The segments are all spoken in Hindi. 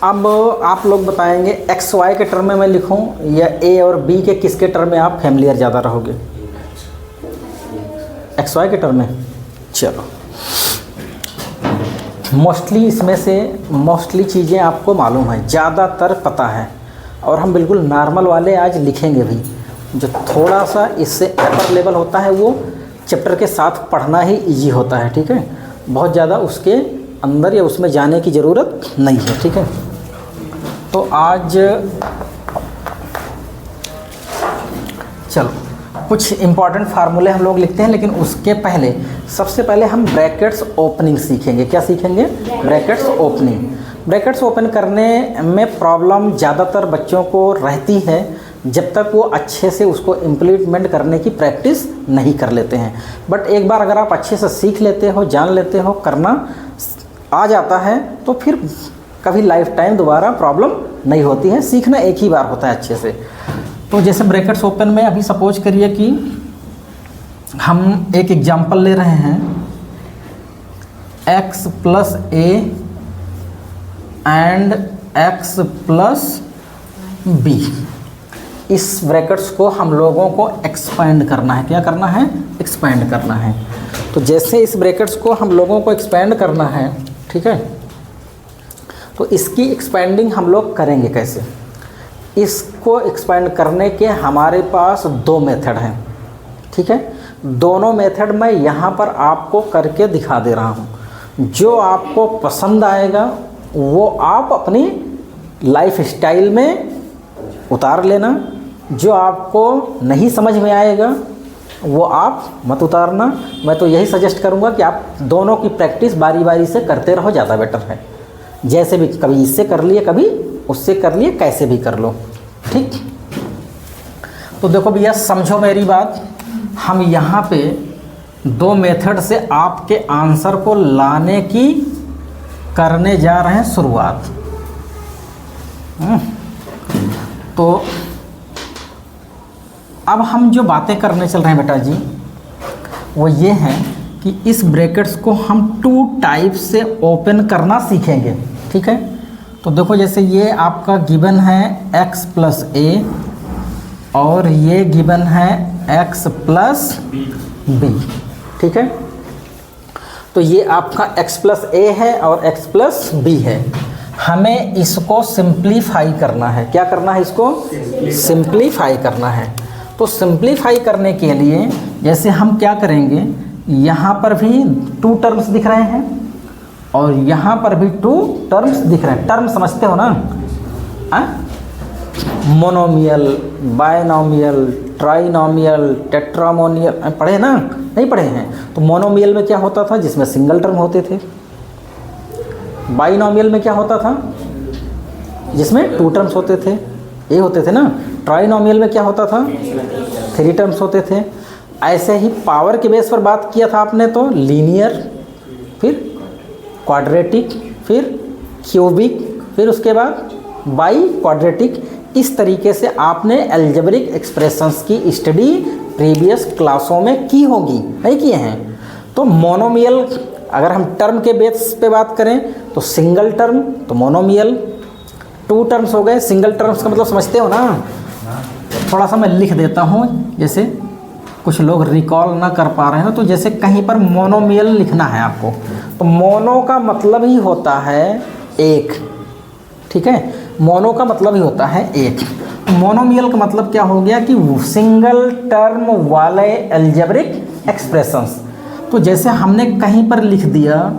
अब आप लोग बताएंगे एक्स वाई के टर्म में मैं लिखूं या ए और बी के किसके टर्म में आप फैमिलियर ज़्यादा रहोगे? एक्स वाई के टर्म में। चलो, मोस्टली इसमें से मोस्टली चीज़ें आपको मालूम है, ज़्यादातर पता है, और हम बिल्कुल नॉर्मल वाले आज लिखेंगे भी। जो थोड़ा सा इससे अपर लेवल होता है वो चैप्टर के साथ पढ़ना ही इजी होता है, ठीक है। बहुत ज़्यादा उसके अंदर या उसमें जाने की ज़रूरत नहीं है, ठीक है। तो आज चलो कुछ इम्पॉर्टेंट फार्मूले हम लोग लिखते हैं, लेकिन उसके पहले सबसे पहले हम ब्रैकेट्स ओपनिंग सीखेंगे। क्या सीखेंगे? Brackets opening. ब्रैकेट्स ओपन करने में प्रॉब्लम ज़्यादातर बच्चों को रहती है जब तक वो अच्छे से उसको इम्प्लीमेंट करने की प्रैक्टिस नहीं कर लेते हैं। बट एक बार अगर आप अच्छे से सीख लेते हो, जान लेते हो, करना आ जाता है, तो फिर कभी लाइफ टाइम दोबारा प्रॉब्लम नहीं होती है। सीखना एक ही बार होता है अच्छे से। तो जैसे ब्रैकेट्स ओपन में अभी सपोज करिए कि हम एक एग्जांपल ले रहे हैं, x plus A and x plus B. इस ब्रैकेट्स को हम लोगों को एक्सपेंड करना है। क्या करना है? एक्सपेंड करना है। तो जैसे इस ब्रैकेट्स को हम लोगों को एक्सपेंड करना है, ठीक है, तो इसकी एक्सपेंडिंग हम लोग करेंगे कैसे? इसको एक्सपेंड करने के हमारे पास दो मेथड हैं, ठीक है। दोनों मेथड मैं यहाँ पर आपको करके दिखा दे रहा हूँ। जो आपको पसंद आएगा वो आप अपनी लाइफ स्टाइल में उतार लेना, जो आपको नहीं समझ में आएगा वो आप मत उतारना। मैं तो यही सजेस्ट करूँगा कि आप दोनों की प्रैक्टिस बारी बारी से करते रहो, ज़्यादा बेटर है। जैसे भी, कभी इससे कर लिए, कभी उससे कर लिए, कैसे भी कर लो, ठीक। तो देखो भैया, समझो मेरी बात, हम यहाँ पे दो मेथड से आपके आंसर को लाने की करने जा रहे हैं शुरुआत। तो अब हम जो बातें करने चल रहे हैं बेटा जी, वो ये हैं कि इस ब्रैकेट्स को हम टू टाइप से ओपन करना सीखेंगे, ठीक है। तो देखो, जैसे ये आपका गिवन है x प्लस ए और ये गिवन है x प्लस बी, ठीक है। तो ये आपका x प्लस ए है और x प्लस बी है। हमें इसको सिंप्लीफाई करना है। क्या करना है? इसको सिंप्लीफाई करना है। तो सिंप्लीफाई करने के लिए जैसे हम क्या करेंगे, यहाँ पर भी टू टर्म्स दिख रहे हैं और यहाँ पर भी टू टर्म्स दिख रहे हैं। टर्म समझते हो ना? मोनोमियल, बायनोमियल, ट्राइनोमियल, टेट्रामोनियल पढ़े ना? नहीं पढ़े हैं? तो मोनोमियल में क्या होता था? जिसमें सिंगल टर्म होते थे। बाइनोमियल में क्या होता था? जिसमें टू टर्म्स होते थे, ये होते थे ना। ट्राइनोमियल में क्या होता था? थ्री टर्म्स होते थे। ऐसे ही पावर के बेस पर बात किया था आपने, तो लीनियर, फिर क्वाड्रेटिक, फिर क्यूबिक, फिर उसके बाद बाई क्वाड्रेटिक। इस तरीके से आपने अलजेब्रिक एक्सप्रेशंस की स्टडी प्रीवियस क्लासों में की होगी, नहीं किए हैं? तो मोनोमियल, अगर हम टर्म के बेस पे बात करें तो सिंगल टर्म तो मोनोमियल, टू टर्म्स हो गए। सिंगल टर्म्स का मतलब समझते हो ना? थोड़ा सा मैं लिख देता हूँ, जैसे कुछ लोग रिकॉल ना कर पा रहे हो, तो जैसे कहीं पर मोनोमियल लिखना है आपको, तो मोनो का मतलब ही होता है एक, ठीक है। मोनो का मतलब ही होता है एक। मोनोमियल का मतलब क्या हो गया कि सिंगल टर्म वाले अलजेब्रिक एक्सप्रेशंस। तो जैसे हमने कहीं पर लिख दिया,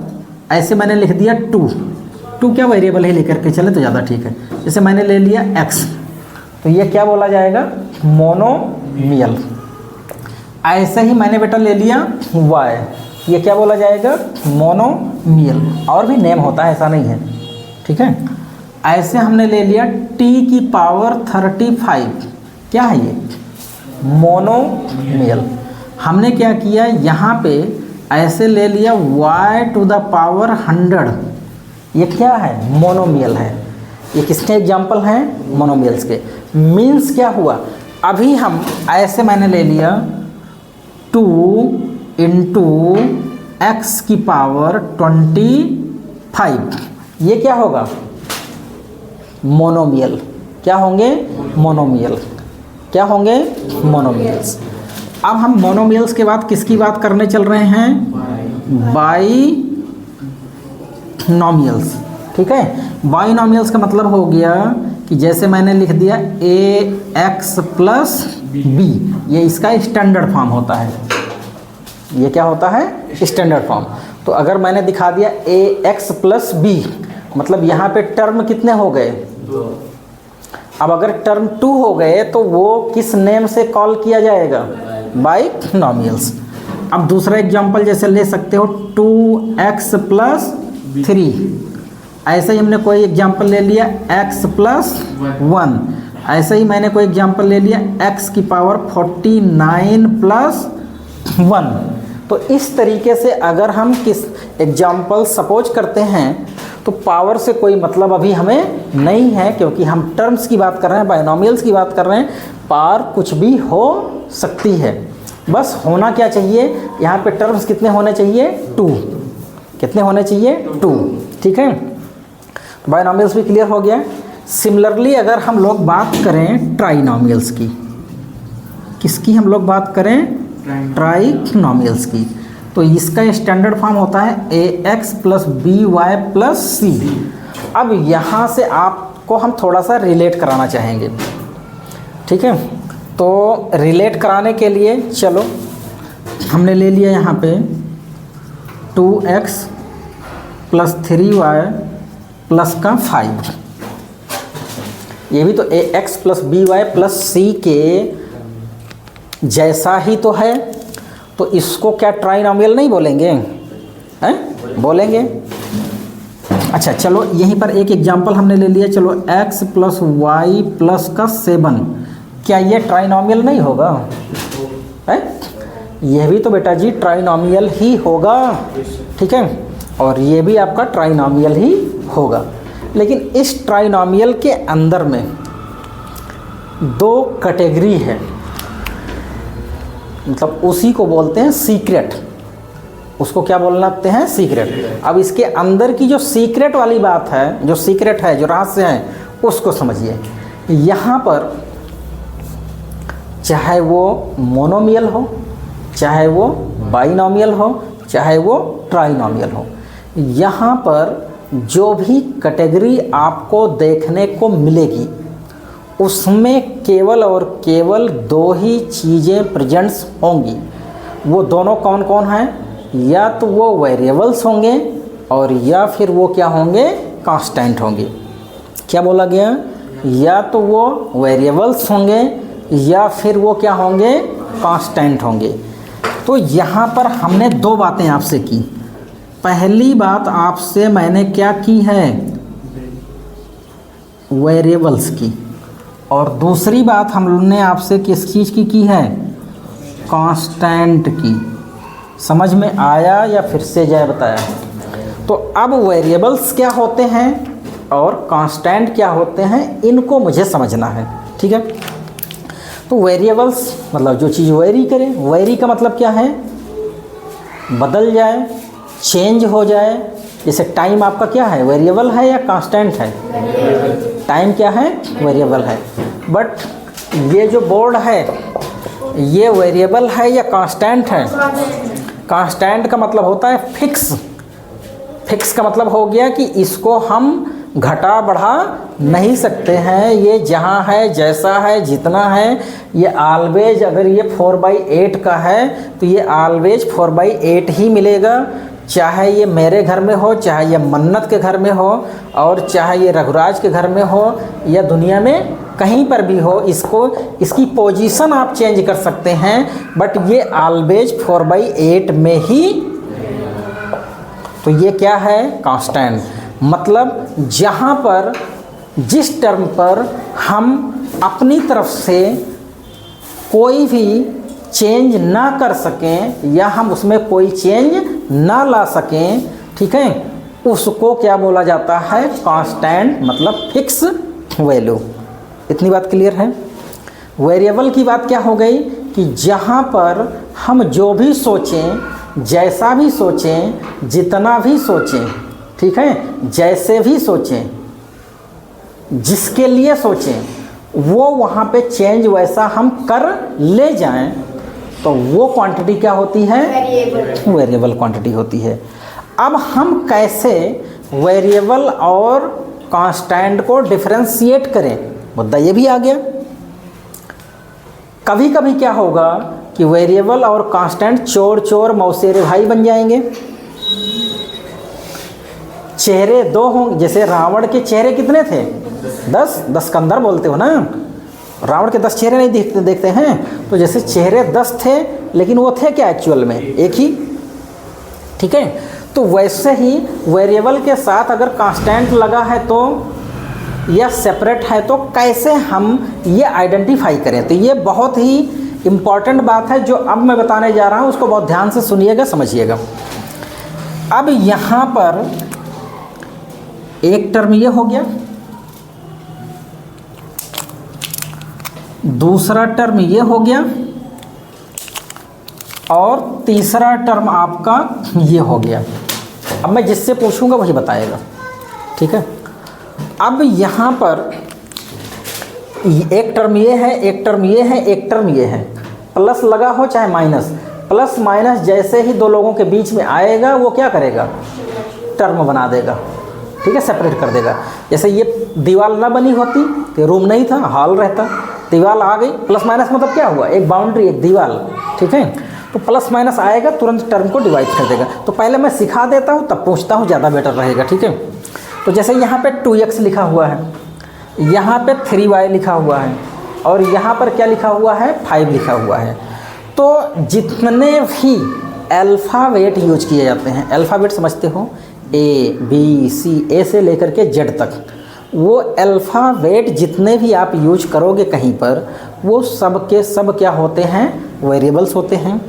ऐसे मैंने लिख दिया टू क्या वेरिएबल ही लेकर के चले तो ज़्यादा ठीक है। जैसे मैंने ले लिया x, तो ये क्या बोला जाएगा? मोनोमियल। ऐसे ही मैंने बेटा ले लिया y, ये क्या बोला जाएगा? मोनोमियल। और भी नेम होता है, ऐसा नहीं है, ठीक है। ऐसे हमने ले लिया t की पावर 35, क्या है ये? मोनोमियल। हमने क्या किया, यहाँ पे ऐसे ले लिया y टू द पावर 100, ये क्या है? मोनोमियल है। ये किसके एग्जाम्पल हैं? मोनोमियल्स के। मीन्स क्या हुआ, अभी हम ऐसे मैंने ले लिया 2 इंटू एक्स की पावर 25, ये क्या होगा? मोनोमियल। क्या होंगे? मोनोमियल। क्या होंगे? मोनोमियल्स। अब हम मोनोमियल्स के बाद किसकी बात करने चल रहे हैं? बाइनोमियल्स। ठीक है, बाइनोमियल्स का मतलब हो गया कि जैसे मैंने लिख दिया ax प्लस बी, ये इसका स्टैंडर्ड फॉर्म होता है। ये क्या होता है? Standard form. तो अगर मैंने दिखा दिया ax प्लस बी, मतलब यहाँ पे टर्म कितने हो गए? 2। अब अगर टर्म 2 हो गए तो वो किस नेम से कॉल किया जाएगा? बाइनोमियल्स। अब दूसरा एग्जांपल जैसे ले सकते हो 2x प्लस 3, ऐसे ही हमने कोई एग्जांपल ले लिया x प्लस 1, ऐसे ही मैंने कोई एग्जांपल ले लिया x की पावर 49 प्लस 1। तो इस तरीके से अगर हम किस एग्जांपल सपोज करते हैं तो पावर से कोई मतलब अभी हमें नहीं है, क्योंकि हम टर्म्स की बात कर रहे हैं, बाइनोमियल्स की बात कर रहे हैं। पावर कुछ भी हो सकती है, बस होना क्या चाहिए? यहाँ पे टर्म्स कितने होने चाहिए? 2। कितने होने चाहिए? 2। ठीक है, तो बाइनोमियल्स भी क्लियर हो गया। सिमिलरली अगर हम लोग बात करें ट्राइनोमियल्स की, किसकी हम लोग बात करें? ट्राइनोमियल्स की, तो इसका स्टैंडर्ड फॉर्म होता है ax plus b y plus c. अब यहाँ से आपको हम थोड़ा सा रिलेट कराना चाहेंगे। ठीक है, तो रिलेट कराने के लिए चलो हमने ले लिया यहाँ पे 2x प्लस 3y प्लस का 5, ये भी तो ax plus b y plus c के जैसा ही तो है, तो इसको क्या ट्राइनोमियल नहीं बोलेंगे? हैं? बोलेंगे। अच्छा चलो यहीं पर एक एग्जांपल हमने ले लिया, चलो x प्लस वाई प्लस का 7, क्या ये ट्राइनोमियल नहीं होगा? है, यह भी तो बेटा जी ट्राइनोमियल ही होगा। ठीक है, और ये भी आपका ट्राइनोमियल ही होगा। लेकिन इस ट्राइनोमियल के अंदर में 2 कैटेगरी है, मतलब उसी को बोलते हैं सीक्रेट। उसको क्या बोलते हैं? सीक्रेट। अब इसके अंदर की जो सीक्रेट वाली बात है, जो सीक्रेट है, जो रहस्य है, उसको समझिए। यहाँ पर चाहे वो मोनोमियल हो, चाहे वो बाइनोमियल हो, चाहे वो ट्राइनोमियल हो, यहाँ पर जो भी कैटेगरी आपको देखने को मिलेगी उसमें केवल और केवल 2 ही चीज़ें प्रेजेंट्स होंगी। वो दोनों कौन कौन हैं? या तो वो वेरिएबल्स होंगे और या फिर वो क्या होंगे? कांस्टेंट होंगे। क्या बोला गया? या तो वो वेरिएबल्स होंगे या फिर वो क्या होंगे? कांस्टेंट होंगे। तो यहाँ पर हमने 2 बातें आपसे की। पहली बात आपसे मैंने क्या की है? वेरिएबल्स की। और दूसरी बात हमने आपसे किस चीज़ की है? कांस्टेंट की। समझ में आया या फिर से जाए बताया? तो अब वेरिएबल्स क्या होते हैं और कांस्टेंट क्या होते हैं, इनको मुझे समझना है। ठीक है, तो वेरिएबल्स मतलब जो चीज़ वेरी करे। वेरी का मतलब क्या है? बदल जाए, चेंज हो जाए। जैसे टाइम आपका क्या है? वेरिएबल है या कांस्टेंट है? टाइम क्या है? वेरिएबल है। बट ये जो बोर्ड है ये वेरिएबल है या कांस्टेंट है? कांस्टेंट का मतलब होता है फिक्स। फिक्स का मतलब हो गया कि इसको हम घटा बढ़ा नहीं सकते हैं। ये जहाँ है, जैसा है, जितना है, ये ऑलवेज, अगर ये 4/8 का है तो ये ऑलवेज 4/8 ही मिलेगा। चाहे ये मेरे घर में हो, चाहे ये मन्नत के घर में हो, और चाहे ये रघुराज के घर में हो, या दुनिया में कहीं पर भी हो, इसकी पोजीशन आप चेंज कर सकते हैं, बट ये ऑलवेज 4/8 में ही। तो ये क्या है? कांस्टेंट। मतलब जहाँ पर जिस टर्म पर हम अपनी तरफ से कोई भी चेंज ना कर सकें या हम उसमें कोई चेंज ना ला सकें, ठीक है, उसको क्या बोला जाता है? कांस्टेंट, मतलब फिक्स वैल्यू। इतनी बात क्लियर है? वेरिएबल की बात क्या हो गई कि जहाँ पर हम जो भी सोचें, जैसा भी सोचें, जितना भी सोचें, ठीक है, जैसे भी सोचें, जिसके लिए सोचें वो वहाँ पे चेंज वैसा हम कर ले जाएं तो वो क्वांटिटी क्या होती है? वेरिएबल क्वांटिटी होती है। अब हम कैसे वेरिएबल और कांस्टेंट को डिफरेंशिएट करें, मुद्दा ये भी आ गया। कभी कभी क्या होगा कि वेरिएबल और कांस्टेंट चोर चोर मौसेरे भाई बन जाएंगे। चेहरे दो होंगे, जैसे रावण के चेहरे कितने थे? 10 कंधर बोलते हो ना, रावण के 10 चेहरे नहीं देखते हैं, तो जैसे चेहरे 10 थे लेकिन वो थे क्या एक्चुअल में? एक ही। ठीक है, तो वैसे ही वेरिएबल के साथ अगर कांस्टेंट लगा है तो या सेपरेट है तो कैसे हम ये आइडेंटिफाई करें। तो ये बहुत ही इम्पॉर्टेंट बात है जो अब मैं बताने जा रहा हूँ, उसको बहुत ध्यान से सुनिएगा, समझिएगा। अब यहाँ पर एक टर्म ये हो गया, दूसरा टर्म ये हो गया और तीसरा टर्म आपका ये हो गया। अब मैं जिससे पूछूंगा वही बताएगा। ठीक है, अब यहाँ पर एक टर्म ये है, एक टर्म ये है, एक टर्म ये है, प्लस लगा हो चाहे माइनस, प्लस माइनस जैसे ही दो लोगों के बीच में आएगा वो क्या करेगा? टर्म बना देगा। ठीक है, सेपरेट कर देगा। जैसे ये दीवार ना बनी होती तो रूम नहीं था, हॉल रहता, दीवार आ गई, प्लस माइनस मतलब क्या हुआ? एक बाउंड्री, एक दीवार। ठीक है, तो प्लस माइनस आएगा तुरंत टर्म को डिवाइड कर देगा। तो पहले मैं सिखा देता हूँ तब पूछता हूँ, ज़्यादा बेटर रहेगा। ठीक है, तो जैसे यहाँ पे 2x लिखा हुआ है, यहाँ पे 3y लिखा हुआ है और यहाँ पर क्या लिखा हुआ है? 5 लिखा हुआ है। तो जितने भी अल्फ़ाबेट यूज किए जाते हैं, अल्फ़ाबेट समझते हो, A B C A से लेकर के Z तक, वो अल्फ़ाबेट जितने भी आप यूज करोगे कहीं पर, वो सब के सब क्या होते हैं? वेरिएबल्स होते हैं।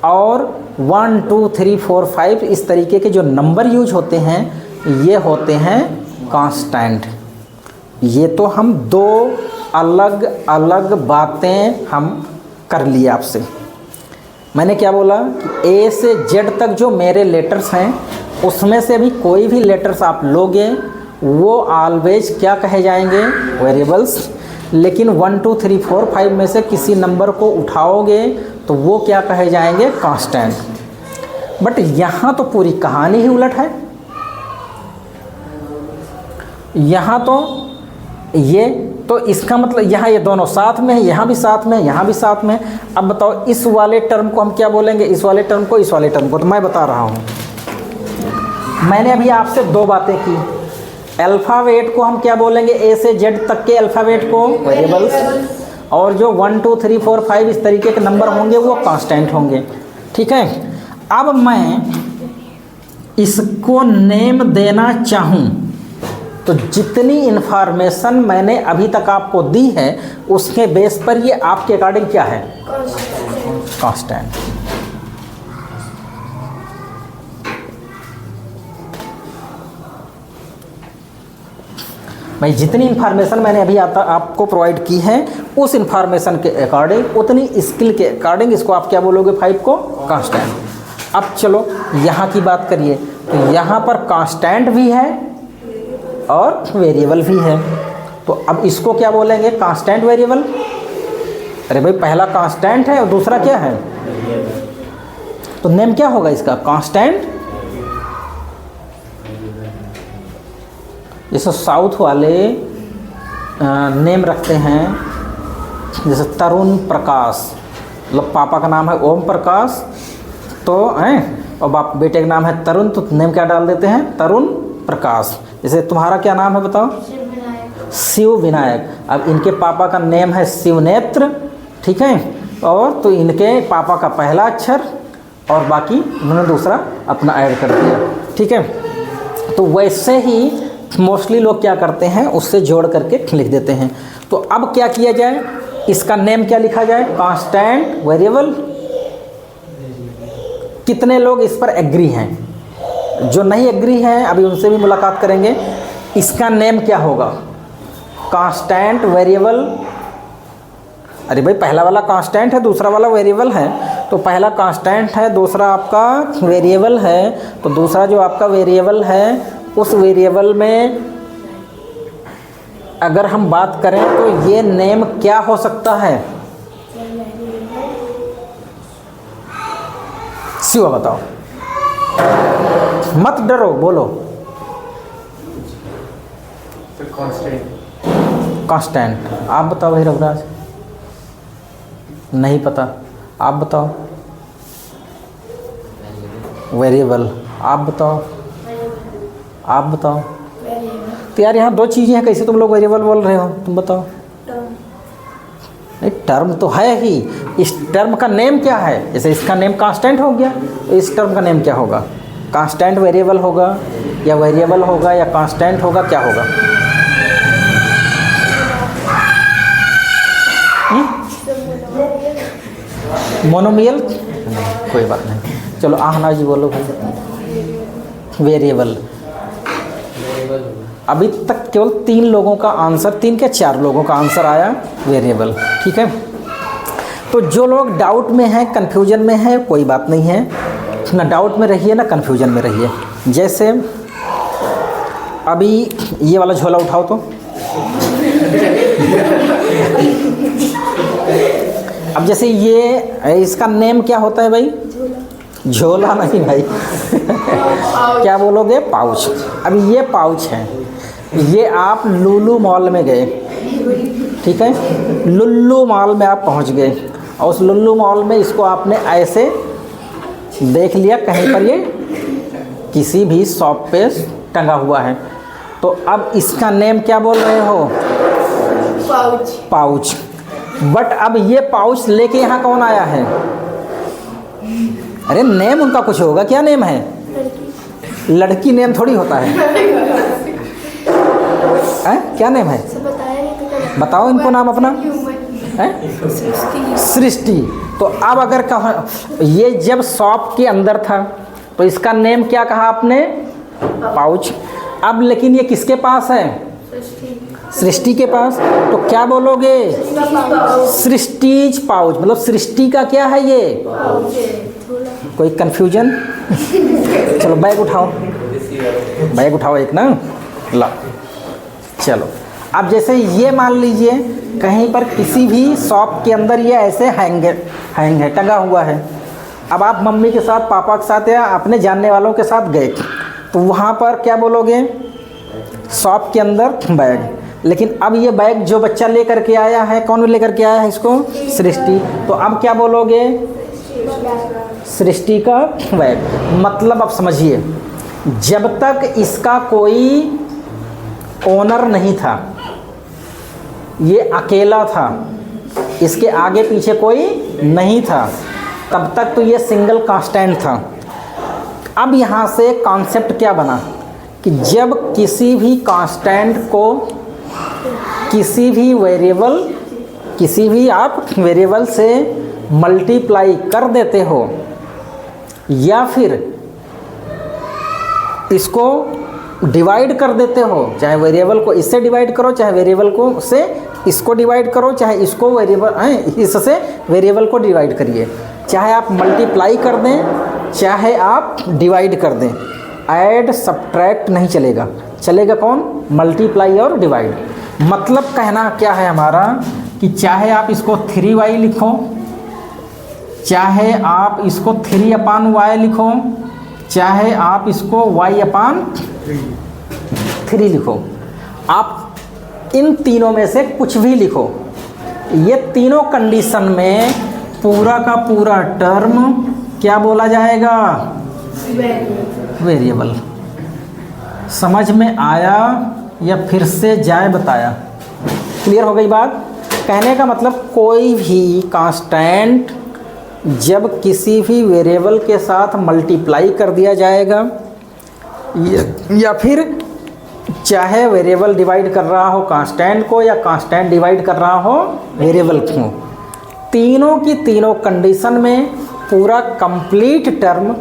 और 1 2 3 4 5 इस तरीके के जो नंबर यूज होते हैं ये होते हैं कांस्टेंट। ये तो हम दो अलग अलग बातें हम कर लिए आपसे। मैंने क्या बोला कि A से Z तक जो मेरे लेटर्स हैं उसमें से भी कोई भी लेटर्स आप लोगे वो ऑलवेज क्या कहे जाएंगे? वेरिएबल्स। लेकिन 1 2 3 4 5 में से किसी नंबर को उठाओगे तो वो क्या कहे जाएंगे? कांस्टेंट। बट यहाँ तो पूरी कहानी ही उलट है। यहाँ तो ये तो इसका मतलब यहाँ ये दोनों साथ में है, यहाँ भी साथ में, यहाँ भी साथ में। अब बताओ इस वाले टर्म को हम क्या बोलेंगे? इस वाले टर्म को, इस वाले टर्म को। तो मैं बता रहा हूँ, मैंने अभी आपसे दो बातें की। अल्फ़ाबेट को हम क्या बोलेंगे? A से Z तक के अल्फ़ाबेट को वेरिएबल्स, और जो 1 2 3 4 5 इस तरीके के नंबर होंगे वो कांस्टेंट होंगे। ठीक है, अब मैं इसको नेम देना चाहूँ तो जितनी इन्फॉर्मेशन मैंने अभी तक आपको दी है उसके बेस पर ये आपके अकॉर्डिंग क्या है? कांस्टेंट। भाई जितनी इन्फॉर्मेशन मैंने अभी आपको प्रोवाइड की है उस इन्फॉर्मेशन के अकॉर्डिंग, उतनी स्किल के अकॉर्डिंग इसको आप क्या बोलोगे? 5 को कांस्टेंट। अब चलो यहाँ की बात करिए, तो यहाँ पर कांस्टेंट भी है और वेरिएबल भी है, तो अब इसको क्या बोलेंगे? Constant variable. अरे भाई पहला कांस्टेंट है और दूसरा क्या है? तो नेम क्या होगा इसका? कांस्टेंट। जैसे साउथ वाले नेम रखते हैं, जैसे तरुण प्रकाश, मतलब पापा का नाम है ओम प्रकाश तो हैं, और बाप बेटे का नाम है तरुण, तो नेम क्या डाल देते हैं? तरुण प्रकाश। जैसे तुम्हारा क्या नाम है बताओ? शिव विनायक। अब इनके पापा का नेम है शिवनेत्र। ठीक है, और तो इनके पापा का पहला अक्षर और बाकी उन्होंने दूसरा अपना ऐड कर दिया। ठीक है, तो वैसे ही मोस्टली लोग क्या करते हैं? उससे जोड़ करके लिख देते हैं। तो अब क्या किया जाए? इसका नेम क्या लिखा जाए? Constant variable. कितने लोग इस पर एग्री हैं? जो नहीं एग्री हैं अभी उनसे भी मुलाकात करेंगे। इसका नेम क्या होगा? Constant variable. अरे भाई पहला वाला कांस्टेंट है, दूसरा वाला वेरिएबल है, तो पहला कांस्टेंट है, दूसरा आपका वेरिएबल है, तो दूसरा जो आपका वेरिएबल है उस वेरिएबल में अगर हम बात करें तो ये नेम क्या हो सकता है? शिवा बताओ, मत डरो, बोलो। कांस्टेंट। आप बताओ भाई रघुराज। नहीं पता, आप बताओ। वेरिएबल। आप बताओ, आप बताओ। तो यार यहाँ दो चीज़ें हैं, कैसे तुम लोग वेरिएबल बोल रहे हो? तुम बताओ। नहीं, टर्म तो है ही। इस टर्म का नेम क्या है? जैसे इसका नेम कांस्टेंट हो गया, तो इस टर्म का नेम क्या होगा? कांस्टेंट वेरिएबल होगा या वेरिएबल होगा या कांस्टेंट होगा, क्या होगा? मोनोमियल? कोई बात नहीं, चलो आहना जी बोलो भाई। वेरिएबल। अभी तक केवल 3 लोगों का आंसर, 3 के 4 लोगों का आंसर आया वेरिएबल। ठीक है, तो जो लोग डाउट में हैं, कन्फ्यूजन में हैं, कोई बात नहीं है, ना डाउट में रहिए ना कन्फ्यूजन में रहिए। जैसे अभी ये वाला झोला उठाओ तो। अब जैसे ये, इसका नेम क्या होता है भाई? झोला नहीं भाई। क्या बोलोगे? पाउच। अब ये पाउच है, ये आप लुल्लू मॉल में गए, ठीक है, लुल्लू मॉल में आप पहुंच गए और उस लुल्लू मॉल में इसको आपने ऐसे देख लिया, कहीं पर ये किसी भी शॉप पे टंगा हुआ है, तो अब इसका नेम क्या बोल रहे हो? पाउच। पाउच। बट अब ये पाउच लेके यहाँ कौन आया है? अरे नेम उनका कुछ होगा, क्या नेम है? लड़की नेम थोड़ी होता है। क्या नेम है? बताओ इनको नाम अपना। सृष्टि। तो अब अगर कहा ये जब शॉप के अंदर था तो इसका नेम क्या कहा आपने? पाउच। अब लेकिन ये किसके पास है? सृष्टि के पास, तो क्या बोलोगे? सृष्टिज पाउच। मतलब सृष्टि का क्या है ये? कोई कंफ्यूजन? चलो बैग उठाओ, बैग उठाओ एक ना, ला। चलो अब जैसे ये मान लीजिए कहीं पर किसी भी शॉप के अंदर ये ऐसे हैंग है, टंगा हुआ है। अब आप मम्मी के साथ, पापा के साथ या अपने जानने वालों के साथ गए, तो वहाँ पर क्या बोलोगे? शॉप के अंदर बैग। लेकिन अब ये बैग जो बच्चा लेकर के आया है, कौन लेकर के आया है इसको? सृष्टि। तो अब क्या बोलोगे? सृष्टि का बैग। मतलब अब समझिए, जब तक इसका कोई ओनर नहीं था, ये अकेला था, इसके आगे पीछे कोई नहीं था, तब तक तो ये सिंगल कांस्टेंट था। अब यहाँ से कॉन्सेप्ट क्या बना कि जब किसी भी कांस्टेंट को किसी भी आप वेरिएबल से मल्टीप्लाई कर देते हो या फिर इसको डिवाइड कर देते हो, चाहे वेरिएबल को इससे डिवाइड करो, चाहे वेरिएबल को से इसको डिवाइड करो, चाहे इसको इससे वेरिएबल को डिवाइड करिए, चाहे आप मल्टीप्लाई कर दें, चाहे आप डिवाइड कर दें, ऐड सब्ट्रैक्ट नहीं चलेगा। चलेगा कौन? मल्टीप्लाई और डिवाइड। मतलब कहना क्या है हमारा कि चाहे आप इसको 3y लिखो, चाहे आप इसको 3/y लिखो, चाहे आप इसको y/3 लिखो, आप इन तीनों में से कुछ भी लिखो, ये तीनों कंडीशन में पूरा का पूरा टर्म क्या बोला जाएगा? वेरिएबल। समझ में आया या फिर से जाए बताया? क्लियर हो गई बात? कहने का मतलब कोई भी कांस्टेंट जब किसी भी वेरिएबल के साथ मल्टीप्लाई कर दिया जाएगा या फिर चाहे वेरिएबल डिवाइड कर रहा हो कांस्टेंट को या कांस्टेंट डिवाइड कर रहा हो वेरिएबल को, तीनों की तीनों कंडीशन में पूरा कंप्लीट टर्म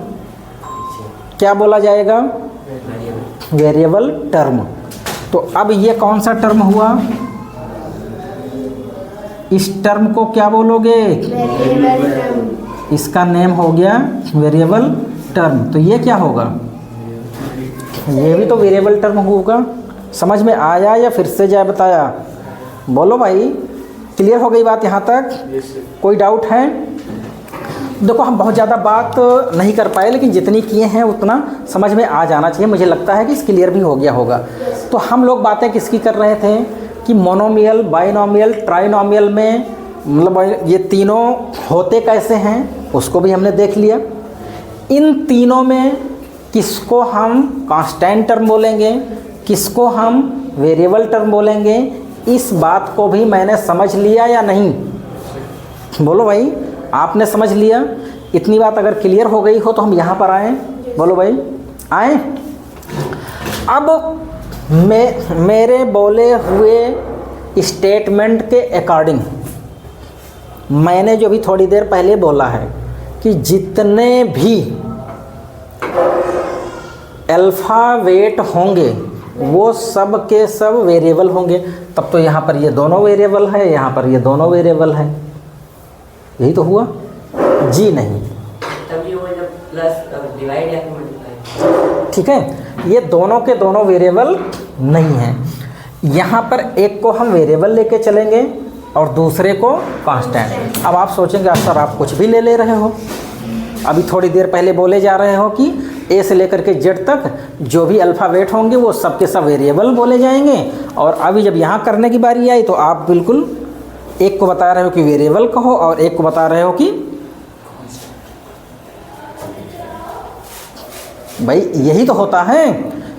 क्या बोला जाएगा? Variable term. तो अब ये कौन सा टर्म हुआ? इस टर्म को क्या बोलोगे? इसका नेम हो गया वेरिएबल टर्म। तो ये क्या होगा? ये भी तो वेरिएबल टर्म होगा। समझ में आया या फिर से जाए बताया? बोलो भाई, क्लियर हो गई बात यहाँ तक? कोई डाउट है? देखो हम बहुत ज़्यादा बात नहीं कर पाए, लेकिन जितनी किए हैं उतना समझ में आ जाना चाहिए। मुझे लगता है कि क्लियर भी हो गया होगा। तो हम लोग बातें किसकी कर रहे थे कि मोनोमियल, बाइनोमियल, ट्राइनोमियल में मतलब ये तीनों होते कैसे हैं उसको भी हमने देख लिया। इन तीनों में किसको हम कांस्टेंट टर्म बोलेंगे, किसको हम वेरिएबल टर्म बोलेंगे, इस बात को भी मैंने समझ लिया या नहीं? बोलो भाई, आपने समझ लिया? इतनी बात अगर क्लियर हो गई हो तो हम यहाँ पर आएँ। बोलो भाई, आए? अब मेरे बोले हुए स्टेटमेंट के अकॉर्डिंग मैंने जो भी थोड़ी देर पहले बोला है कि जितने भी अल्फ़ाबेट होंगे वो सब के सब वेरिएबल होंगे। तब तो यहाँ पर ये दोनों वेरिएबल है, यहाँ पर ये दोनों वेरिएबल है। यही तो हुआ जी? नहीं, तभी वो जब प्लस डिवाइड या मल्टीप्लाई। ठीक है, ये दोनों के दोनों वेरिएबल नहीं हैं। यहाँ पर एक को हम वेरिएबल लेके चलेंगे और दूसरे को कांस्टेंट। अब आप सोचेंगे सर आप कुछ भी ले रहे हो। अभी थोड़ी देर पहले बोले जा रहे हो कि ए से लेकर के जेड तक जो भी अल्फ़ाबेट होंगे वो सब के सब वेरिएबल बोले जाएंगे, और अभी जब यहाँ करने की बारी आई तो आप बिल्कुल एक को बता रहे हो कि वेरिएबल कहो और एक को बता रहे हो कि भाई यही तो होता है,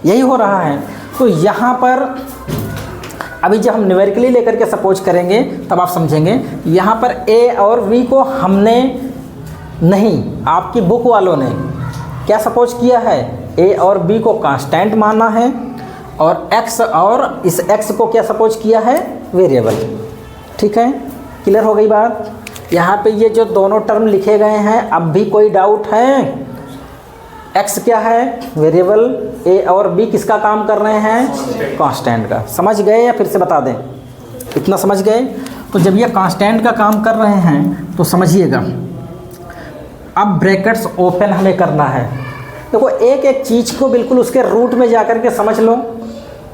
यही हो रहा है। तो यहाँ पर अभी जब हम न्यूमेरिकली लेकर के सपोज करेंगे तब आप समझेंगे। यहाँ पर ए और वी को हमने नहीं, आपकी बुक वालों ने क्या सपोज किया है? ए और बी को कांस्टेंट माना है, और एक्स और इस एक्स को क्या सपोज किया है? वेरिएबल। ठीक है, क्लियर हो गई बात? यहाँ पे ये जो दोनों टर्म लिखे गए हैं, अब भी कोई डाउट है? एक्स क्या है? वेरिएबल। ए और बी किसका काम कर रहे हैं? कांस्टेंट का। समझ गए या फिर से बता दें? इतना समझ गए? तो जब ये कांस्टेंट का काम कर रहे हैं तो समझिएगा। अब ब्रैकेट्स ओपन हमें करना है। देखो एक एक चीज़ को बिल्कुल उसके रूट में जा कर के समझ लो।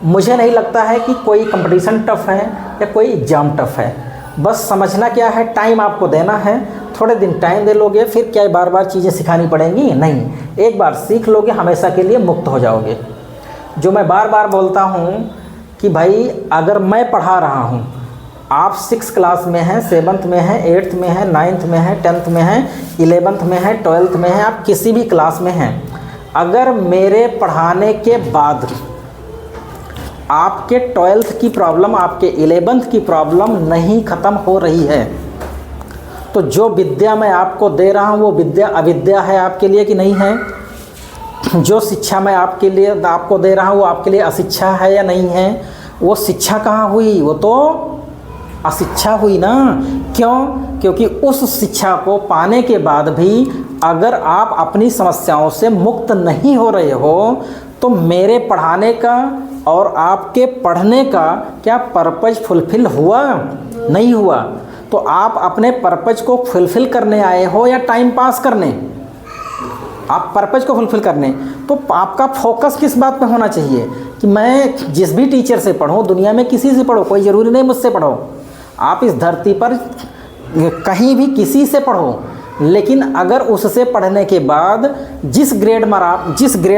मुझे नहीं लगता है कि कोई कंपटीशन टफ़ है या कोई एग्ज़ाम टफ़ है। बस समझना क्या है, टाइम आपको देना है। थोड़े दिन टाइम दे लोगे, फिर क्या बार बार चीज़ें सिखानी पड़ेंगी? नहीं, एक बार सीख लोगे हमेशा के लिए मुक्त हो जाओगे। जो मैं बार बार बोलता हूँ कि भाई अगर मैं पढ़ा रहा हूँ, आप 6 क्लास में हैं, 7th में हैं, 8th में हैं, 9th में हैं, 10th में हैं, 11th में हैं, 12th में हैं, आप किसी भी क्लास में हैं, अगर मेरे पढ़ाने के बाद आपके 12th की प्रॉब्लम, आपके 11th की प्रॉब्लम नहीं ख़त्म हो रही है, तो जो विद्या मैं आपको दे रहा हूँ वो विद्या अविद्या है आपके लिए कि नहीं है? जो शिक्षा मैं आपको दे रहा हूँ वो आपके लिए अशिक्षा है या नहीं है? वो शिक्षा कहाँ हुई? वो तो अशिक्षा हुई ना। क्यों? क्योंकि उस शिक्षा को पाने के बाद भी अगर आप अपनी समस्याओं से मुक्त नहीं हो रहे हो तो मेरे पढ़ाने का और आपके पढ़ने का क्या पर्पज फुलफिल हुआ? नहीं हुआ। तो आप अपने पर्पज को फुलफिल करने आए हो या टाइम पास करने? आप पर्पज को फुलफिल करने। तो आपका फोकस किस बात पे होना चाहिए कि मैं जिस भी टीचर से पढ़ूँ, दुनिया में किसी से पढ़ो, कोई ज़रूरी नहीं मुझसे पढ़ो, आप इस धरती पर कहीं भी किसी से पढ़ो, लेकिन अगर उससे पढ़ने के बाद जिस ग्रेड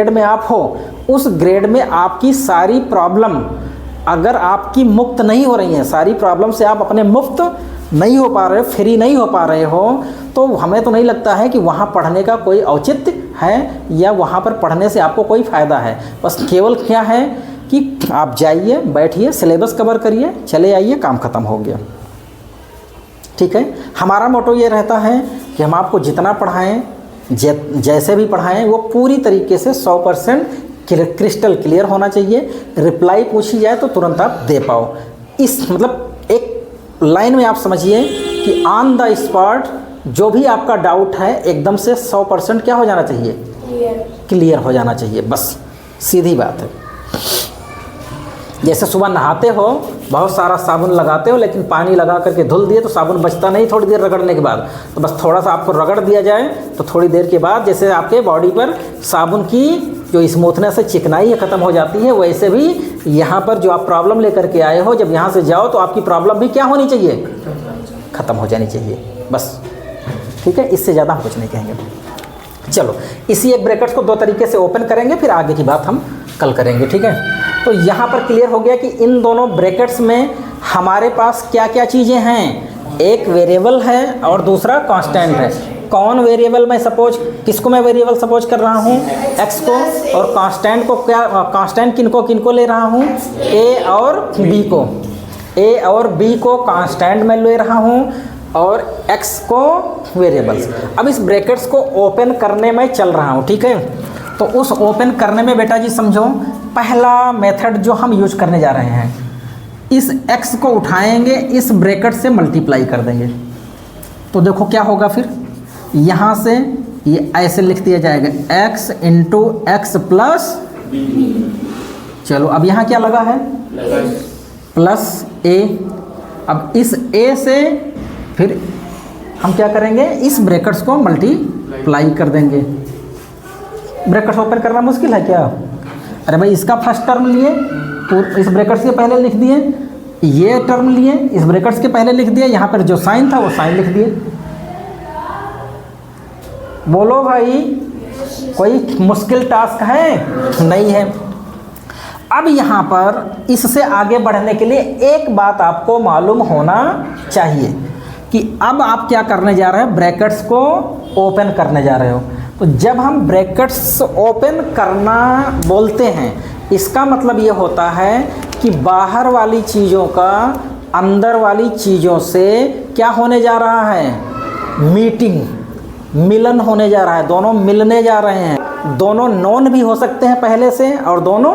में आप हो उस ग्रेड में आपकी सारी प्रॉब्लम अगर आपकी मुक्त नहीं हो रही हैं, सारी प्रॉब्लम से आप अपने मुक्त नहीं हो पा रहे हो, फ्री नहीं हो पा रहे हो, तो हमें तो नहीं लगता है कि वहाँ पढ़ने का कोई औचित्य है या वहाँ पर पढ़ने से आपको कोई फ़ायदा है। बस केवल क्या है कि आप जाइए, बैठिए, सिलेबस कवर करिए, चले आइए, काम ख़त्म हो गया। ठीक है, हमारा मोटो ये रहता है कि हम आपको जितना पढ़ाएं, जैसे भी पढ़ाएं, वो पूरी तरीके से 100% क्रिस्टल क्लियर होना चाहिए। रिप्लाई पूछी जाए तो तुरंत आप दे पाओ। इस मतलब एक लाइन में आप समझिए कि ऑन द स्पॉट जो भी आपका डाउट है एकदम से 100% क्या हो जाना चाहिए? क्लियर हो जाना चाहिए। बस सीधी बात है। जैसे सुबह नहाते हो, बहुत सारा साबुन लगाते हो, लेकिन पानी लगा करके धुल दिए तो साबुन बचता नहीं थोड़ी देर रगड़ने के बाद। तो बस थोड़ा सा आपको रगड़ दिया जाए तो थोड़ी देर के बाद जैसे आपके बॉडी पर साबुन की जो स्मूथनेस है, चिकनाई है, ख़त्म हो जाती है, वैसे भी यहाँ पर जो आप प्रॉब्लम लेकर के आए हो, जब यहाँ से जाओ तो आपकी प्रॉब्लम भी क्या होनी चाहिए, ख़त्म हो जानी चाहिए बस। ठीक है, इससे ज़्यादा हम कुछ नहीं कहेंगे। चलो, इसी एक ब्रैकेट्स को दो तरीके से ओपन करेंगे, फिर आगे की बात हम कल करेंगे। ठीक है, तो यहाँ पर क्लियर हो गया कि इन दोनों ब्रैकेट्स में हमारे पास क्या क्या चीज़ें हैं, एक वेरिएबल है और दूसरा कांस्टेंट है। कौन वेरिएबल मैं सपोज, किसको मैं वेरिएबल सपोज कर रहा हूँ, x को, और कांस्टेंट को क्या, कांस्टेंट किनको ले रहा हूँ, a और b को, a और b को कांस्टेंट में ले रहा हूँ और x को वेरिएबल्स। अब इस ब्रैकेट्स को ओपन करने में चल रहा हूँ। ठीक है, तो उस ओपन करने में बेटा जी समझो, पहला मेथड जो हम यूज करने जा रहे हैं, इस x को उठाएंगे, इस ब्रैकेट से मल्टीप्लाई कर देंगे, तो देखो क्या होगा फिर, यहाँ से ये ऐसे लिख दिया जाएगा x इंटू एक्स प्लस, चलो अब यहाँ क्या लगा है, प्लस a। अब इस a से फिर हम क्या करेंगे, इस ब्रैकेट्स को मल्टीप्लाई कर देंगे। ब्रैकेट्स ओपन करना मुश्किल है क्या, अरे भाई इसका फर्स्ट टर्म लिए तो इस ब्रैकेट्स के पहले लिख दिए, ये टर्म लिए इस ब्रैकेट्स के पहले लिख दिए, यहाँ पर जो साइन था वो साइन लिख दिए। बोलो भाई, कोई मुश्किल टास्क है, नहीं है। अब यहाँ पर इससे आगे बढ़ने के लिए एक बात आपको मालूम होना चाहिए कि अब आप क्या करने जा रहे हो, ब्रैकेट्स को ओपन करने जा रहे हो। तो जब हम ब्रैकेट्स ओपन करना बोलते हैं, इसका मतलब ये होता है कि बाहर वाली चीज़ों का अंदर वाली चीज़ों से क्या होने जा रहा है, मीटिंग, मिलन होने जा रहा है, दोनों मिलने जा रहे हैं। दोनों नॉन भी हो सकते हैं पहले से और दोनों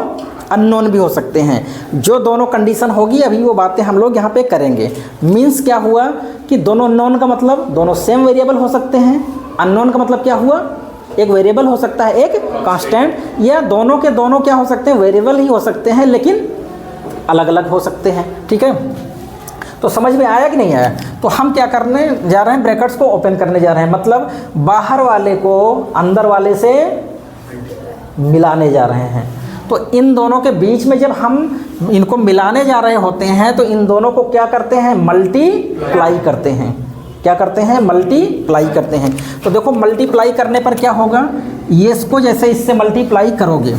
अननोन भी हो सकते हैं। जो दोनों कंडीशन होगी अभी वो बातें हम लोग यहाँ पे करेंगे। मीन्स क्या हुआ कि दोनों नॉन का मतलब दोनों सेम वेरिएबल हो सकते हैं, अननोन का मतलब क्या हुआ, एक वेरिएबल हो सकता है एक कांस्टेंट, या दोनों के दोनों क्या हो सकते हैं, वेरिएबल ही हो सकते हैं लेकिन अलग अलग हो सकते हैं। ठीक है, तो समझ में आया कि नहीं आया। तो हम क्या करने जा रहे हैं, ब्रैकेट्स को ओपन करने जा रहे हैं, मतलब बाहर वाले को अंदर वाले से मिलाने जा रहे हैं। तो इन दोनों के बीच में जब हम इनको मिलाने जा रहे होते हैं तो इन दोनों को क्या करते हैं, मल्टीप्लाई करते हैं। क्या करते हैं, मल्टीप्लाई करते हैं। तो देखो मल्टीप्लाई करने पर क्या होगा, ये इसको जैसे इससे मल्टीप्लाई करोगे,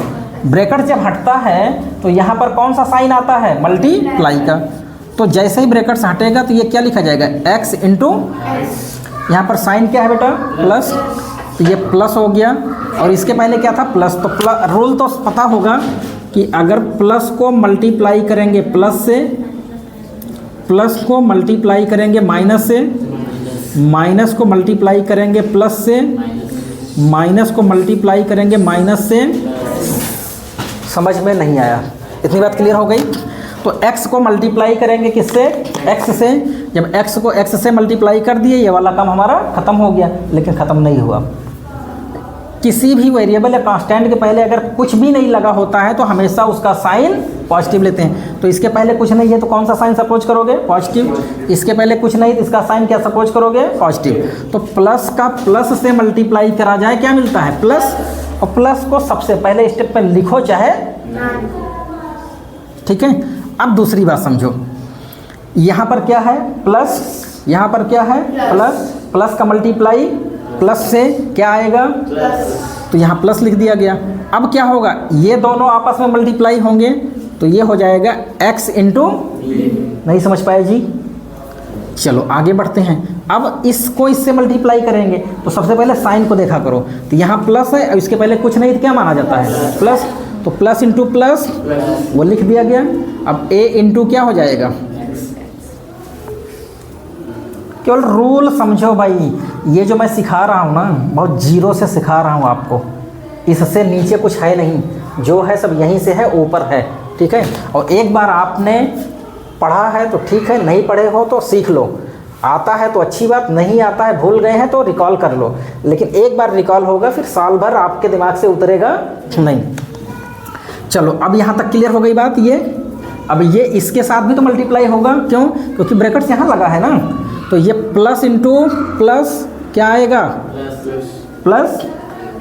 ब्रैकेट जब हटता है तो यहाँ पर कौन सा साइन आता है, मल्टीप्लाई का। तो जैसे ही ब्रैकेट से हटेगा तो ये क्या लिखा जाएगा, x इंटू, यहाँ पर साइन क्या है बेटा, प्लस, तो ये प्लस हो गया और इसके पहले क्या था, प्लस। तो रूल तो पता होगा कि अगर प्लस को मल्टीप्लाई करेंगे प्लस से, प्लस को मल्टीप्लाई करेंगे माइनस से, माइनस को मल्टीप्लाई करेंगे प्लस से, माइनस को मल्टीप्लाई करेंगे माइनस से। समझ में नहीं आया, इतनी बात क्लियर हो गई। तो x को मल्टीप्लाई करेंगे किससे, x से। जब x को x से मल्टीप्लाई कर दिए, ये वाला काम हमारा ख़त्म हो गया, लेकिन ख़त्म नहीं हुआ। किसी भी वेरिएबल या कांस्टेंट के पहले अगर कुछ भी नहीं लगा होता है तो हमेशा उसका साइन पॉजिटिव लेते हैं। तो इसके पहले कुछ नहीं है तो कौन सा साइन सपोज करोगे, पॉजिटिव। इसके पहले कुछ नहीं तो इसका साइन क्या सपोज करोगे, पॉजिटिव। तो प्लस का प्लस से मल्टीप्लाई करा जाए क्या मिलता है, प्लस। और प्लस को सबसे पहले स्टेप पर लिखो चाहे, ठीक है। अब दूसरी बात समझो, यहाँ पर क्या है, प्लस, यहाँ पर क्या है, प्लस। प्लस का मल्टीप्लाई प्लस से क्या आएगा, तो यहाँ प्लस लिख दिया गया। अब क्या होगा, ये दोनों आपस में मल्टीप्लाई होंगे तो ये हो जाएगा x इंटू, नहीं समझ पाए जी। चलो आगे बढ़ते हैं। अब इसको इससे मल्टीप्लाई करेंगे तो सबसे पहले साइन को देखा करो, तो यहाँ प्लस है और इसके पहले कुछ नहीं तो क्या माना जाता है, प्लस। तो प्लस इंटू प्लस वो लिख दिया गया। अब a इंटू क्या हो जाएगा, केवल रूल समझो भाई। ये जो मैं सिखा रहा हूँ ना, बहुत जीरो से सिखा रहा हूँ आपको, इससे नीचे कुछ है नहीं, जो है सब यहीं से है, ऊपर है, ठीक है। और एक बार आपने पढ़ा है तो ठीक है, नहीं पढ़े हो तो सीख लो, आता है तो अच्छी बात, नहीं आता है भूल गए हैं तो रिकॉल कर लो। लेकिन एक बार रिकॉल होगा फिर साल भर आपके दिमाग से उतरेगा नहीं। चलो अब यहाँ तक क्लियर हो गई बात ये। अब ये इसके साथ भी तो मल्टीप्लाई होगा, क्यों, क्योंकि ब्रैकेट्स यहाँ लगा है ना। तो ये प्लस इंटू प्लस क्या आएगा, प्लस।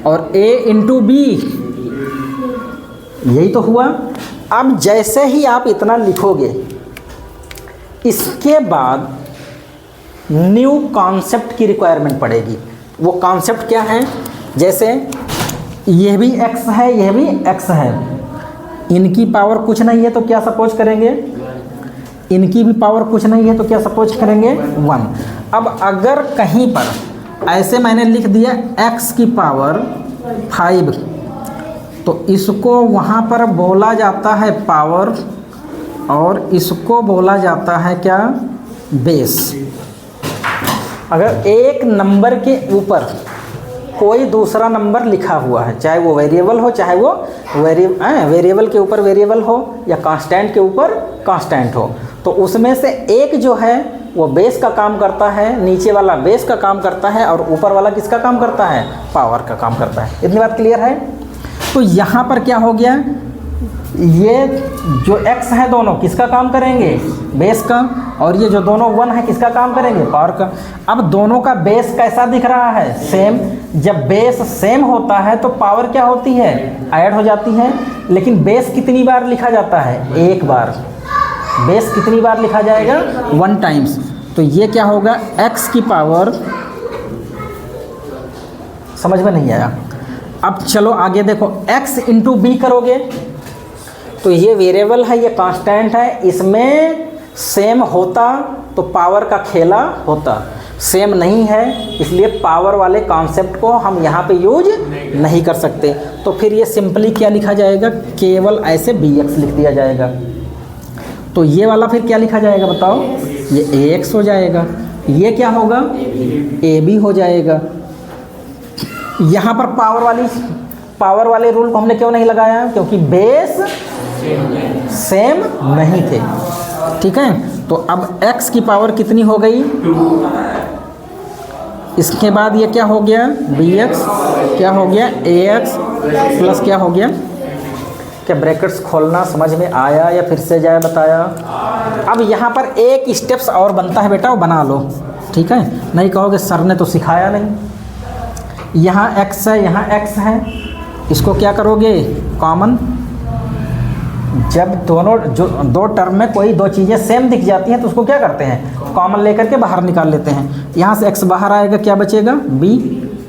और a इंटू बी, यही तो हुआ। अब जैसे ही आप इतना लिखोगे, इसके बाद न्यू कॉन्सेप्ट की रिक्वायरमेंट पड़ेगी। वो कॉन्सेप्ट क्या है? जैसे यह भी x है, यह भी x है, इनकी पावर कुछ नहीं है तो क्या सपोज करेंगे? इनकी भी पावर कुछ नहीं है तो क्या सपोज करेंगे? 1। अब अगर कहीं पर ऐसे मैंने लिख दिया x की पावर 5, तो इसको वहाँ पर बोला जाता है पावर, और इसको बोला जाता है क्या? बेस। अगर एक नंबर के ऊपर कोई दूसरा नंबर लिखा हुआ है, चाहे वो वेरिएबल हो, चाहे वो वेरिएबल के ऊपर वेरिएबल हो या कांस्टेंट के ऊपर कांस्टेंट हो, तो उसमें से एक जो है वो बेस का काम करता है, नीचे वाला बेस का काम करता है, और ऊपर वाला किसका काम करता है? पावर का काम करता है। इतनी बात क्लियर है? तो यहाँ पर क्या हो गया? ये जो x है दोनों किसका काम करेंगे? बेस का। और ये जो दोनों 1 है किसका काम करेंगे? पावर का। अब दोनों का बेस कैसा दिख रहा है? सेम। जब बेस सेम होता है तो पावर क्या होती है? ऐड हो जाती है। लेकिन बेस कितनी बार लिखा जाता है? एक बार। बेस कितनी बार लिखा जाएगा? 1 टाइम्स। तो ये क्या होगा? x की पावर, समझ में नहीं आया? अब चलो आगे देखो, x इंटू बी करोगे तो ये वेरिएबल है, ये कांस्टेंट है, इसमें सेम होता तो पावर का खेला होता। सेम नहीं है, इसलिए पावर वाले कॉन्सेप्ट को हम यहाँ पे यूज नहीं कर सकते। तो फिर ये सिंपली क्या लिखा जाएगा? केवल ऐसे bx लिख दिया जाएगा। तो ये वाला फिर क्या लिखा जाएगा बताओ? ये ax हो जाएगा। ये क्या होगा? ab हो जाएगा। यहाँ पर पावर वाले रूल को हमने क्यों नहीं लगाया? क्योंकि बेस सेम नहीं थे। ठीक है, तो अब x की पावर कितनी हो गई? 2। इसके बाद ये क्या हो गया? bx क्या हो गया? ax प्लस क्या हो गया? क्या ब्रैकेट्स खोलना समझ में आया या फिर से जाए बताया? अब यहाँ पर एक स्टेप्स और बनता है बेटा, वो बना लो। ठीक है, नहीं कहोगे सर ने तो सिखाया नहीं। यहाँ x है, यहाँ x है, इसको क्या करोगे? कॉमन। जब दो टर्म में कोई दो चीज़ें सेम दिख जाती हैं तो उसको क्या करते हैं? कॉमन लेकर के बाहर निकाल लेते हैं। यहाँ से x बाहर आएगा, क्या बचेगा? b।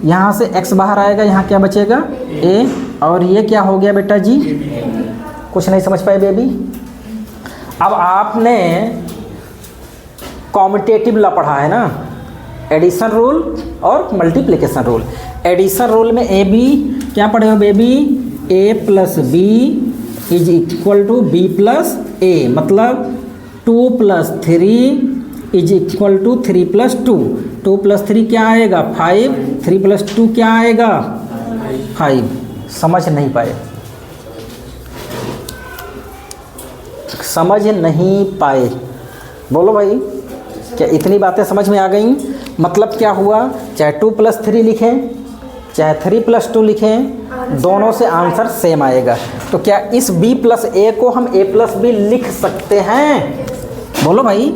यहाँ से x बाहर आएगा, यहाँ क्या बचेगा? a। और ये क्या हो गया बेटा जी? कुछ नहीं समझ पाए बेबी? अब आपने कॉम्यूटेटिव लॉ पढ़ा है ना, एडिशन रूल और मल्टीप्लिकेशन रूल। एडिशन रूल में ए बी क्या पढ़े हो baby? a plus b is equal to b plus a, मतलब 2 plus 3 is equal to 3 plus 2। 2 plus 3 क्या आएगा? 5। 3 प्लस 2 क्या आएगा? 5। समझ नहीं पाए? समझ नहीं पाए? बोलो भाई, क्या इतनी बातें समझ में आ गई? मतलब क्या हुआ? चाहे 2 प्लस 3 लिखें, चाहे 3 प्लस 2 लिखें, दोनों से आंसर सेम आएगा। तो क्या इस b प्लस ए को हम a प्लस बी लिख सकते हैं? बोलो भाई।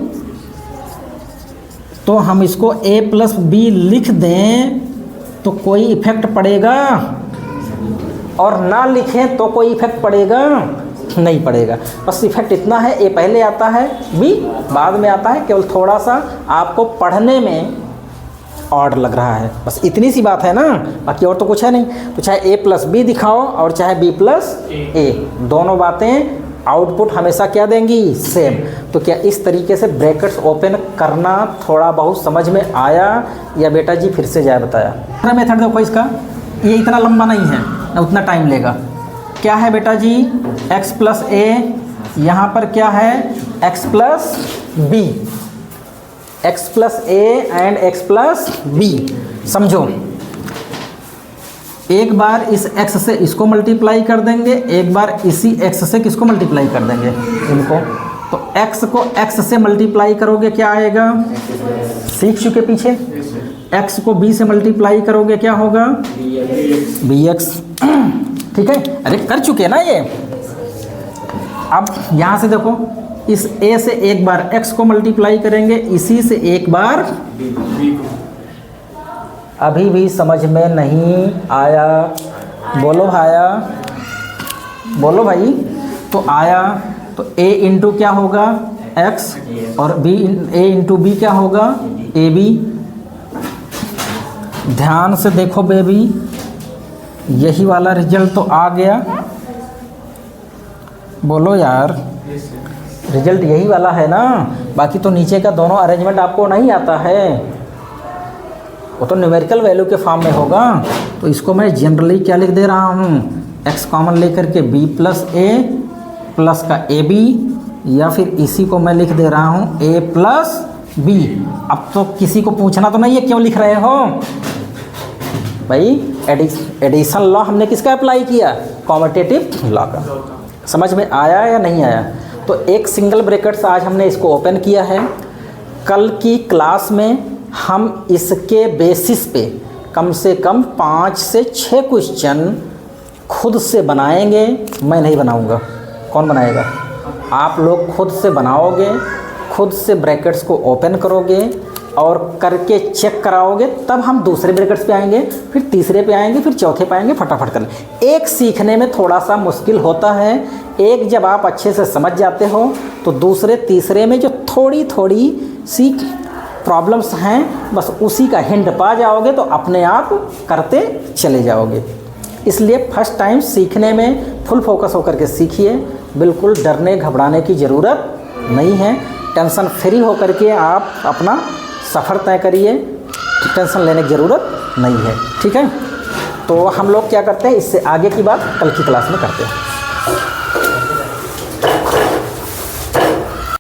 तो हम इसको a प्लस बी लिख दें तो कोई इफेक्ट पड़ेगा, और ना लिखें तो कोई इफेक्ट पड़ेगा? नहीं पड़ेगा। बस इफेक्ट इतना है, a पहले आता है, b बाद में आता है। केवल थोड़ा सा आपको पढ़ने में ऑड लग रहा है, बस इतनी सी बात है ना, बाकी और तो कुछ है नहीं। तो चाहे a प्लस बी दिखाओ और चाहे b प्लस ए, दोनों बातें आउटपुट हमेशा क्या देंगी? सेम। तो क्या इस तरीके से ब्रैकेट्स ओपन करना थोड़ा बहुत समझ में आया या बेटा जी फिर से जाए बताया? दूसरा मेथड देखो इसका, ये इतना लंबा नहीं है ना, उतना टाइम लेगा। क्या है बेटा जी? x प्लस ए, यहाँ पर क्या है? x plus B. x plus A and x plus B. समझो, एक बार इस x से इसको मल्टीप्लाई कर देंगे, एक बार इसी x से किसको मल्टीप्लाई कर देंगे? इनको। तो x को x से मल्टीप्लाई करोगे क्या आएगा? सीख चुके पीछे। x को b से मल्टीप्लाई करोगे क्या होगा? bx। ठीक है, अरे कर चुके ना ये। अब यहाँ से देखो, इस a से एक बार x को मल्टीप्लाई करेंगे, इसी से एक बार। अभी भी समझ में नहीं आया? बोलो भाया। बोलो भाई। तो आया तो a इंटू क्या होगा x और a इंटू बी क्या होगा ए बी। ध्यान से देखो बेबी, यही वाला रिजल्ट तो आ गया। बोलो यार, रिजल्ट यही वाला है ना। बाकी तो नीचे का दोनों अरेंजमेंट आपको नहीं आता है, वो तो न्यूमेरिकल वैल्यू के फॉर्म में होगा। तो इसको मैं जनरली क्या लिख दे रहा हूँ, x कॉमन लेकर के b प्लस ए प्लस का ए बी, या फिर इसी को मैं लिख दे रहा हूँ a प्लस बी। अब तो किसी को पूछना तो नहीं है क्यों लिख रहे हो भाई। एडिशन लॉ हमने किसका अप्लाई किया, कॉम्यूटेटिव लॉ का। समझ में आया या नहीं आया। तो एक सिंगल ब्रैकेट्स आज हमने इसको ओपन किया है। कल की क्लास में हम इसके बेसिस पे कम से कम 5 से 6 क्वेश्चन खुद से बनाएंगे। मैं नहीं बनाऊंगा, कौन बनाएगा, आप लोग खुद से बनाओगे, खुद से ब्रैकेट्स को ओपन करोगे और करके चेक कराओगे, तब हम दूसरे ब्रैकेट्स पे आएंगे, फिर तीसरे पे आएंगे, फिर चौथे पे आएंगे। फटाफट कर लें। एक सीखने में थोड़ा सा मुश्किल होता है, एक जब आप अच्छे से समझ जाते हो तो दूसरे तीसरे में जो थोड़ी थोड़ी सी प्रॉब्लम्स हैं, बस उसी का हिंट पा जाओगे तो अपने आप करते चले जाओगे। इसलिए फर्स्ट टाइम सीखने में फुल फोकस होकर के सीखिए। बिल्कुल डरने घबराने की ज़रूरत नहीं है। टेंशन फ्री होकर के आप अपना सफ़र तय करिए, टेंशन लेने की ज़रूरत नहीं है। ठीक है, तो हम लोग क्या करते हैं, इससे आगे की बात कल की क्लास में करते हैं।